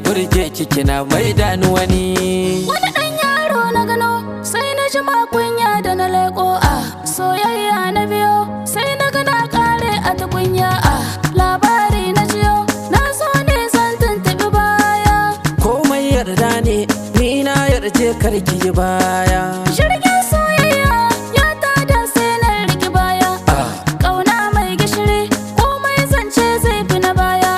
burge ki kina maida ni wani. Wani ɗan yaro na gano sai na ji kunya da na leƙo soyayya na biyo sai na gana ƙare a tukunya labari na jiyo na so ne zan tuntuɓi baya. Komai yarda ne ni na yarje karki yi baya. Jirgin soyayya ya tada sai na riki baya. Ƙauna mai gishiri komai zance zai fi na baya.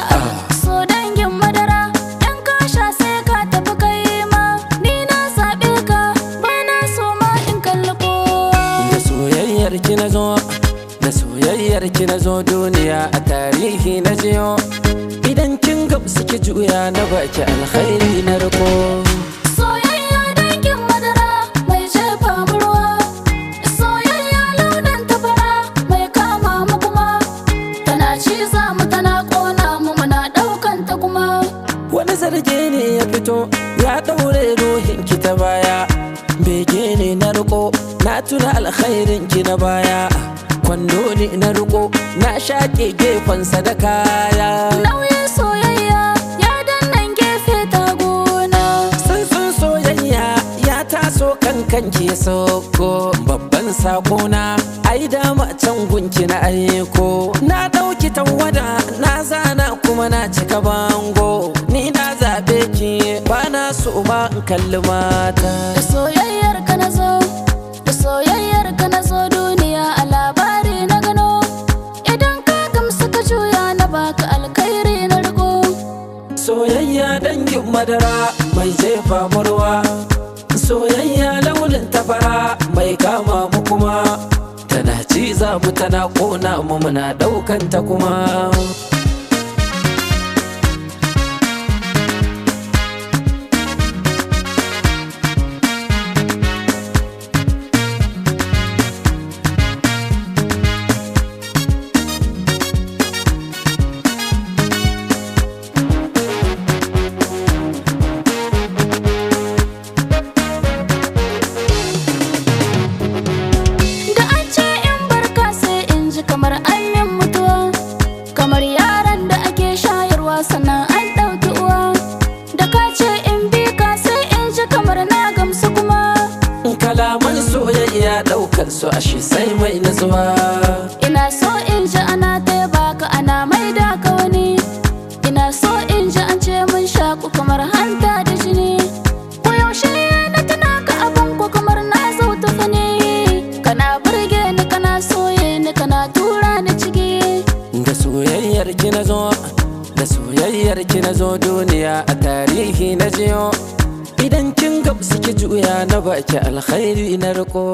So dangin madara ɗan kasha sai ka tafi kai ma ni na zaɓe ka bana so ma in kalli kowa. Da soyayyar ki na zo, da soyayyar ki na zo duniya a tarihi na jiyo. Idan kin gamsu ki juya na baki alkhairi na riko. Soyayya dangin madara mai jefa mu ruwa. Soyayya launin ta fara mai kama mu kuma. Tana ciza mu tana ƙona mu muna ɗaukan ta kuma. Wani zarge ne ya fito ya ɗaure ruhin ki ta baya. Bege ne na riko na tuna alkhairin ki na baya. Kwando ne na riko na shaƙe gefensa da kaya. Nauyin soyayya ya dannan gefe ta gona. Sun soyayya ya taso kanki ya sauko. Babban sakona ai dama can gunki na aiko. Na ɗauki tawada na zana kuma na cika bango. Ni na zaɓe ki bana so ma in kalli mata. Da soyayyar ka na zo, da soyayyar ka na zo duniya a labari na gano. Idan ka gamsu ka juya na baka alkhairi na riko. Soyayya dangin madara mai jefa murwa. Soyayya launin tafara mai kama mu kuma. Tana ciza mu tana ƙona mu muna ɗaukan ta kuma. Da an ce in barka sai in ji kamar an min mutuwa. Kamar yaran da ake shayarwa sannan an ɗauki uwa. Da ka ce in bi ka sai in ji kamar na gamsu kuma. Kalaman soyayya ɗaukar su ashe sai mai nutsuwa. Ina so in ji ana taiba ka ana maida ka wani. Ina so in ji an ce mun shaku kamar hanta da jini. Ko yaushe na tuna ka abin ko kamar na zauta fani. Kana burge ni kana soye ni kana tura ni ciki. Da soyayyar ki na zo, da soyayyar ki na zo duniya a tarihi na jiyo. Idan kin gamsu ki juya na baki alkhairi na riko.